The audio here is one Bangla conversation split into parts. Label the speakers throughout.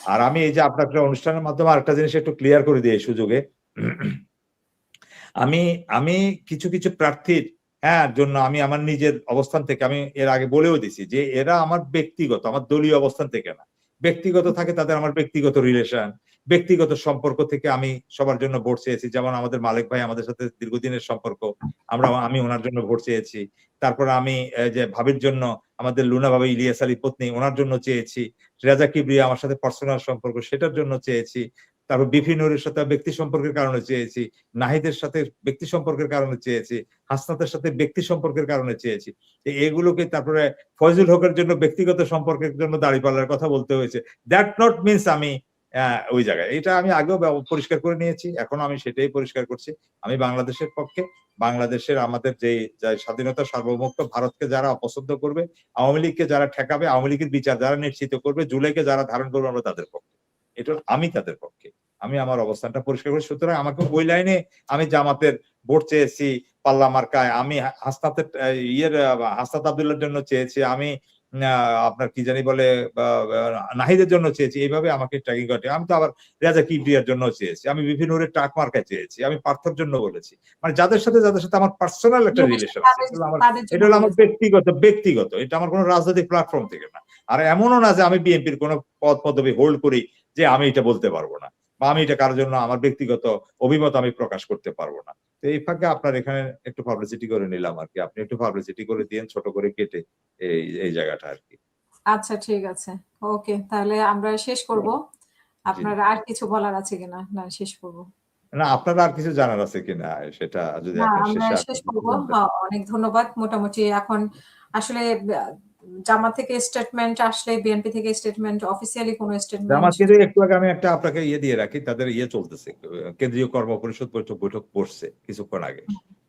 Speaker 1: আর আমি এই যে আপনার অনুষ্ঠানের মাধ্যমে আরেকটা জিনিস একটু ক্লিয়ার করে দিই এই সুযোগে, আমি আমি কিছু কিছু প্রার্থীর জন্য আমি আমার নিজের অবস্থান থেকে আমি এর আগে বলেও দিছি যে এরা আমার ব্যক্তিগত, আমার দলীয় অবস্থান থেকে না, ব্যক্তিগত থাকে তাদের আমার ব্যক্তিগত রিলেশন, ব্যক্তিগত সম্পর্ক থেকে আমি সবার জন্য ভোট চেয়েছি। যেমন আমাদের মালিক ভাই আমাদের সাথে দীর্ঘদিনের সম্পর্ক, আমি ওনার জন্য ভোট চেয়েছি। তারপর আমি যে ভাবির জন্য, আমাদের লুনা ভাবি ইলিয়াস আলী পত্নী, ওনার জন্য চেয়েছি। রেজা কিবরিয়া আমার সাথে পার্সোনাল সম্পর্ক, সেটার জন্য চেয়েছি। তারপর বিপি নূরের সাথে ব্যক্তি সম্পর্কের কারণে চেয়েছি, নাহিদের সাথে ব্যক্তি সম্পর্কের কারণে চেয়েছি, হাসনাতের সাথে ব্যক্তি সম্পর্কের কারণে চেয়েছি। এগুলোকে তারপরে ফয়জুল হকের জন্য ব্যক্তিগত সম্পর্কের জন্য দাঁড়িপাল্লার কথা বলতে হয়েছে। দ্যাট নট মিনস আমি ওই জায়গায়, এটা আমি আগেও পরিষ্কার করে নিয়েছি, এখনো আমি সেটাই পরিষ্কার করছি। আমি বাংলাদেশের পক্ষে, বাংলাদেশের আমাদের যে স্বাধীনতা সার্বভৌমত্ব, ভারতকে যারা অপছন্দ করবে, আওয়ামী লীগকে যারা ঠেকাবে, আওয়ামী লীগের বিচার যারা নিশ্চিত করবে, জুলাইকে যারা ধারণ করবে, আমরা তাদের পক্ষে। এটা আমি তাদের পক্ষে, আমি আমার অবস্থানটা পরিষ্কার করি। সুতরাং আমাকে ওই লাইনে আমি জামাতের ভোট চেয়েছি পাল্লা মার্কায়, আমি হাসনাতের হাসনাত আব্দুল্লাহর জন্য চেয়েছি, আমি আপনার কি জানি বলে নাহিদের জন্য চেয়েছি, এইভাবে আমাকে ট্র্যাকিং করে। আমি তো আবার রেজা কিবরিয়ার জন্য চেয়েছি, আমি বিভিন্ন ট্রাক মার্কায় চেয়েছি, আমি পার্থর জন্য বলেছি। মানে যাদের সাথে আমার পার্সোনাল একটা রিলেশন আছে, এটা হলো আমার ব্যক্তিগত, এটা আমার কোনো রাজনৈতিক প্ল্যাটফর্ম থেকে না। আর এমনও না যে আমি বিএনপির কোনো পদ পদবি হোল্ড করি যে আমি এটা বলতে পারবো না, বা আমি এটা কারোর জন্য আমার ব্যক্তিগত অভিমত আমি প্রকাশ করতে পারবো না। তো এই ফাঁকে আপনার এখানে একটু পাবলিসিটি করে নিলাম আর কি, আপনি একটু পাবলিসিটি করে দিয়েন ছোট করে কেটে এই জায়গাটা আর কি।
Speaker 2: আচ্ছা ঠিক আছে, ওকে, তাহলে আমরা শেষ করব। আপনার আর কিছু বলার আছে কিনা? না শেষ করব।
Speaker 1: না, আপনার আর কিছু জানার আছে কিনা সেটা যদি আপনি
Speaker 2: শেষ করব। অনেক ধন্যবাদ। মোটামুটি এখন আসলে জামাত থেকে স্টেটমেন্ট আসলে, বিএনপি থেকে স্টেটমেন্ট, অফিসিয়ালি কোনো স্টেটমেন্ট,
Speaker 1: জামাত থেকে একটু আগে আমি একটা আপনাকে দিয়ে রাখি, তাদের চলতেছে, কেন্দ্রীয় কর্ম পরিষদ বৈঠক বসছে কিছুক্ষণ আগে,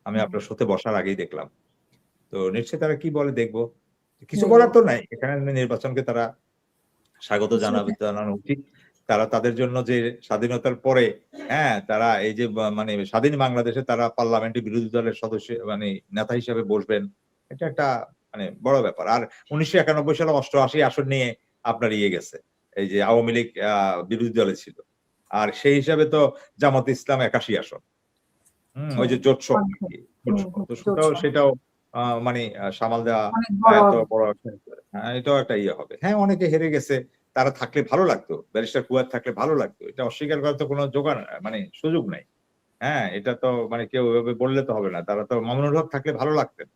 Speaker 1: আমি আপনার সাথে বসার আগেই দেখলাম। তো নিশ্চয়ই তারা কি বলে দেখবো, কিছু বলার তো নাই, এখানে নির্বাচনকে তারা স্বাগত জানানো উচিত। তারা তাদের জন্য যে স্বাধীনতার পরে তারা এই যে মানে স্বাধীন বাংলাদেশে তারা পার্লামেন্টে বিরোধী দলের সদস্য মানে নেতা হিসেবে বসবেন, এটা একটা মানে বড় ব্যাপার। আর 1991 সালে 88 আসন নিয়ে আপনার গেছে, এই যে আওয়ামী লীগ বিরোধী দলে ছিল, আর সেই হিসাবে তো জামাত ইসলাম 81 আসন, ওই যে জোট সেটাও মানে সামাল দেওয়া এত বড়, এটাও একটা হবে। হ্যাঁ, অনেকে হেরে গেছে, তারা থাকলে ভালো লাগতো, ব্যারিস্টার কুয়ার থাকলে ভালো লাগতো, এটা অস্বীকার করার তো কোনো জোগাড় মানে সুযোগ নাই। এটা তো মানে কেউ এভাবে বললে তো হবে না, তারা তো মামুনুল হক থাকলে ভালো লাগতেন।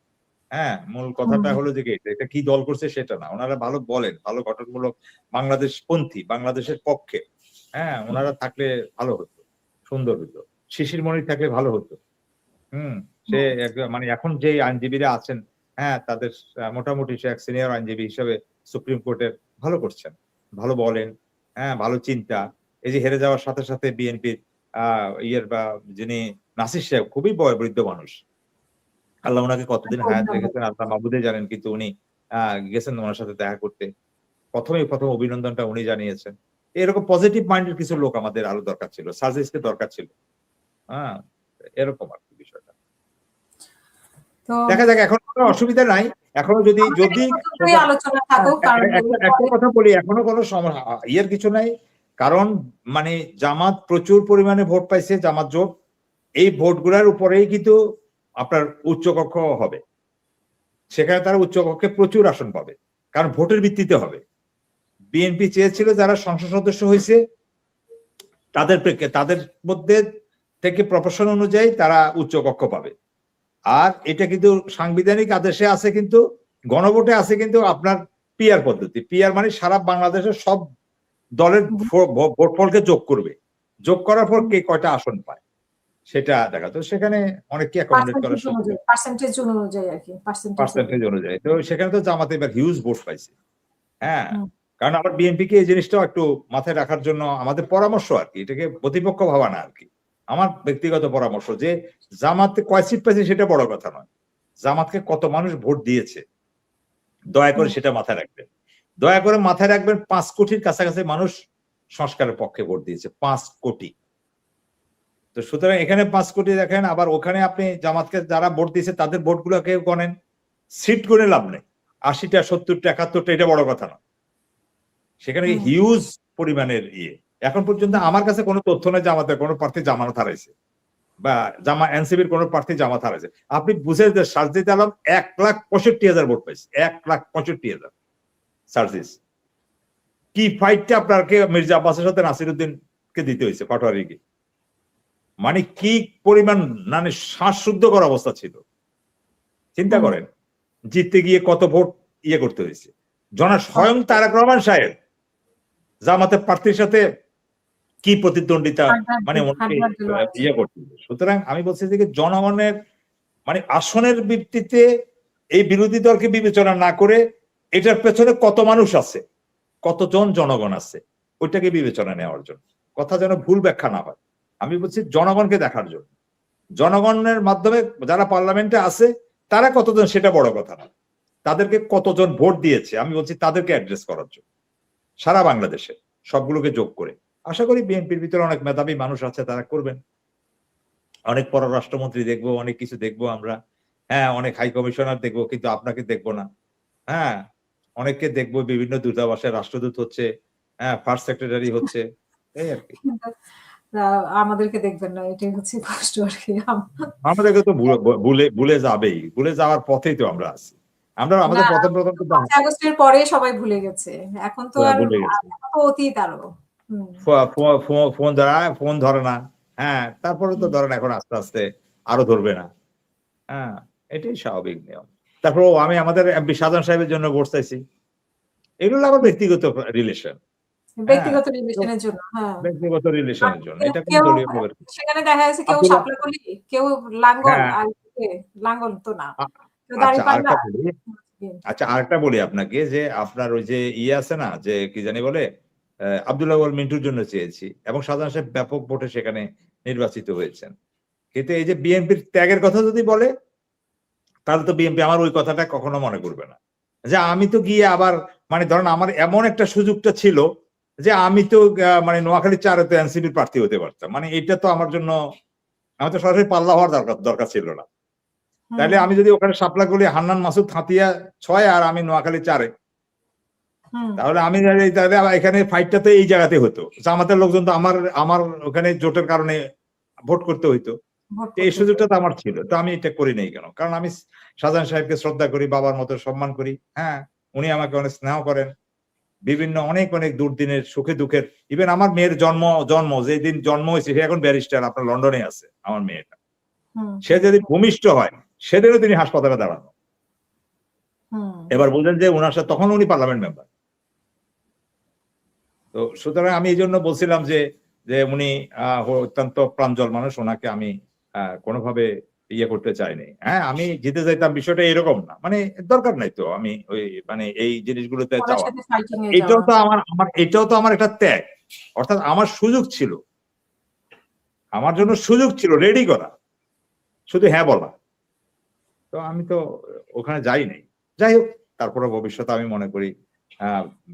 Speaker 1: মূল কথাটা হলো যে এটা কি দল করছে সেটা না, ওনারা ভালো বলেন, ভালো গঠনমূলক, বাংলাদেশ পন্থী, বাংলাদেশের পক্ষে ওনারা থাকলে ভালো হতো, সুন্দর হতো। শিশির মনির থাকলে ভালো হতো। সে মানে এখন যে আইনজীবীরা আছেন তাদের মোটামুটি সে এক সিনিয়র আইনজীবী হিসেবে সুপ্রিম কোর্টের ভালো করছেন, ভালো বলেন, ভালো চিন্তা। এই যে হেরে যাওয়ার সাথে সাথে বিএনপির বা যিনি নাসির সাহেব, খুবই বৃদ্ধ মানুষ, আল্লাহ ওনাকে কতদিন হায়াত রেখেছেন আল্লাহ মাহবুদে জানেন, কিন্তু উনি গেছেন ওনার সাথে দেখা করতে, প্রথম অভিনন্দনটা উনি জানিয়েছেন। এরকম পজিটিভ মাইন্ডের কিছু লোক আমাদের আরো দরকার ছিল, সার্জিসকে দরকার ছিল। এরকম আর কি বিষয়টা। দেখা যাক, এখন কোনো অসুবিধা নাই, এখনো যদি একটা কথা বলি, এখনো কোনো কিছু নাই, কারণ মানে জামাত প্রচুর পরিমাণে ভোট পাইছে, জামাত জোট, এই ভোটগুলোর উপরেই কিন্তু আপনার উচ্চকক্ষ হবে, সেখানে তারা উচ্চকক্ষে প্রচুর আসন পাবে, কারণ ভোটের ভিত্তিতে হবে। বিএনপি চেয়েছিল যারা সংসদ সদস্য হয়েছে তাদের মধ্যে থেকে প্রপোর্শন অনুযায়ী তারা উচ্চকক্ষ পাবে। আর এটা কিন্তু সাংবিধানিক আদেশে আছে, কিন্তু গণভোটে আছে কিন্তু আপনার পিআর পদ্ধতি। পিআর মানে সারা বাংলাদেশের সব দলের ভোট ফলকে যোগ করবে, যোগ করার পর কে কয়টা আসন পায় সেটা দেখা। তো সেখানে অনেককে অ্যাকোমোডেট করা
Speaker 2: পার্সেন্টেজ অনুযায়ী আর কি,
Speaker 1: পার্সেন্টেজ অনুযায়ী। তো সেখানে তো জামাতে এবার হিউজ ভোট পাইছে। কারণ আমার বিএনপিকে এই জিনিসটাও একটু মাথায় রাখার জন্য আমাদের পরামর্শ আর কি, এটাকে প্রতিপক্ষ ভাবা না আর কি, আমার ব্যক্তিগত পরামর্শ যে জামাতে কয় সিট পাইছে সেটা বড় কথা নয়, জামাতকে কত মানুষ ভোট দিয়েছে দয়া করে সেটা মাথায় রাখবেন। দয়া করে মাথায় রাখবেন 5 কোটির কাছাকাছি মানুষ সংস্কারের পক্ষে ভোট দিয়েছে, 5 কোটি। তো সুতরাং এখানে 5 কোটি দেখেন, আবার ওখানে আপনি জামাতকে যারা ভোট দিয়েছে তাদের ভোটগুলোকে গণেন, সিট গুনে লাভ নেই, 80টা 70টা 71টা, এটা বড় কথা না। সেখানে হিউজ পরিমাণের ইয়ে। এখন পর্যন্ত আমার কাছে কোনো তথ্য নেই জামাতের কোনো প্রার্থী জামানত হারাইছে বা এনসিপির কোনো প্রার্থী জামাত হারাইছে। আপনি বুঝে যে সার্জিস আলম 1,65,000 ভোট পাইছে, 1,65,000 সার্জিস। কি ফাইটটা আপনাকে মির্জা আব্বাসের সাথে নাসিরউদ্দিনকে দিতে হয়েছে পাটোয়ারিকে, মানে কি পরিমাণ মানে শ্বাসরুদ্ধকর অবস্থা ছিল চিন্তা করেন। জিততে গিয়ে কত ভোট ইয়ে করতে হয়েছে। স্বয়ং তারেক রহমান সাহেব জামাতের প্রার্থীর সাথে কি প্রতিদ্বন্দ্বিতা মানে ইয়ে করতে। সুতরাং আমি বলছি যে জনগণের মানে আসনের ভিত্তিতে এই বিরোধী দলকে বিবেচনা না করে এটার পেছনে কত মানুষ আছে, কতজন জনগণ আছে ওইটাকে বিবেচনা নেওয়ার জন্য, কথা যেন ভুল ব্যাখ্যা না হয়। আমি বলছি জনগণকে দেখার জন্য, জনগণের মাধ্যমে যারা পার্লামেন্টে আছে তারা কতজন সেটা বড় কথা না, তাদেরকে কতজন ভোট দিয়েছে আমি বলছি তাদেরকে অ্যাড্রেস করার জন্য সারা বাংলাদেশে সবগুলোকে যোগ করে। আশা করি বিএনপির ভিতরে অনেক মেধাবী মানুষ আছে, তারা করবেন। অনেক পররাষ্ট্রমন্ত্রী দেখবো, অনেক কিছু দেখবো আমরা, হ্যাঁ অনেক হাই কমিশনার দেখবো, কিন্তু আপনাকে দেখবো না। হ্যাঁ অনেককে দেখবো, বিভিন্ন দূতাবাসে রাষ্ট্রদূত হচ্ছে, হ্যাঁ ফার্স্ট সেক্রেটারি হচ্ছে, এই আর কি।
Speaker 2: আমাদেরকে দেখবেন না, এটাই হচ্ছে কষ্ট আর কি।
Speaker 1: আমাদেরকে তো ভুলে যাবেই, ভুলে যাওয়ার পথেই তো আমরা আছি। আমরা আমাদের প্রথম
Speaker 2: 5 আগস্টের পরে সবাই ভুলে গেছে, এখন তো আর
Speaker 1: ভুলে গেছে,
Speaker 2: অতীত আরো।
Speaker 1: ফোন ধরে না, হ্যাঁ তারপরে তো ধরেন এখন আস্তে আস্তে আরো ধরবে না, হ্যাঁ এটাই স্বাভাবিক নিয়ম। তারপর আমি আমাদের এমপি শাহজাহান সাহেবের জন্য ভোট চাইছি, এগুলো আমার ব্যক্তিগত রিলেশন,
Speaker 2: ব্যক্তিগত রিলেশনের জন্য, হ্যাঁ
Speaker 1: ব্যক্তিগত রিলেশনের জন্য, এটা কোন দলীয় খবর।
Speaker 2: সেখানে দেখা যাচ্ছে কেউ শাপলা কলি, কেউ লাঙ্গল, আর লাঙ্গল তো না,
Speaker 1: আচ্ছা আরেকটা বলি আপনাকে, যে আপনার ওই যে ইয়ে আছে না, যে কি জানি বলে আব্দুল্লাহ আল মিন্টুর জন্য চেয়েছি, এবং শাহজাহান সাহেব ব্যাপক ভোটে সেখানে নির্বাচিত হয়েছেন। কিন্তু এই যে বিএনপির ত্যাগের কথা যদি বলে, তাহলে তো বিএনপি আমার ওই কথাটা কখনো মনে করবে না, যে আমি তো গিয়ে আবার মানে ধরেন আমার এমন একটা সুযোগটা ছিল যে আমি তো মানে নোয়াখালী 4-এ এনসিপির প্রার্থী হতে পারতাম, মানে এটা তো আমার জন্য, আমার তো সরাসরি পাল্লা হওয়ার দরকার ছিল না। তাহলে আমি যদি ওখানে শাপলাকলি হান্নান মাসুদ হাতিয়া 6 আর আমি নোয়াখালী 4-এ, তাহলে আমি এখানে ফাইটটা তো এই জায়গাতে হতো, জামাতের লোকজন তো আমার ওখানে জোটের কারণে ভোট করতে হইতো, এই সুযোগটা তো আমার ছিল, তো আমি এটা করি নাই কেন? কারণ আমি শাহজাহান সাহেবকে শ্রদ্ধা করি, বাবার মতো সম্মান করি, হ্যাঁ উনি আমাকে অনেক স্নেহ করেন, বিভিন্ন অনেক দুর্দিনের সুখে দুঃখের, ইভেন আমার মেয়ের জন্ম যেদিন জন্ম হয়েছে সে এখন ব্যারিস্টার, আপনার লন্ডনে আছে আমার মেয়েটা, সে যদি ভূমিষ্ঠ হয় সেদিনও তিনি হাসপাতালে দাঁড়ানো। এবার বলছেন যে ওনার সাথে, তখন উনি পার্লামেন্ট মেম্বার। তো সুতরাং আমি এই জন্য বলছিলাম যে উনি অত্যন্ত প্রাঞ্জল মানুষ, ওনাকে আমি কোনোভাবে ইয়ে করতে চাইনি। হ্যাঁ আমি জিতে যাইতাম বিষয়টা এরকম না, মানে দরকার নাই তো আমি ওই মানে এই জিনিসগুলোতে যাওয়া, এটাও তো আমার একটা ত্যাগ, অর্থাৎ আমার সুযোগ ছিল, আমার জন্য সুযোগ ছিল রেডি করা, শুধু হ্যাঁ বলা, তো আমি তো ওখানে যাই নাই। যাই হোক, তারপরে ভবিষ্যতে আমি মনে করি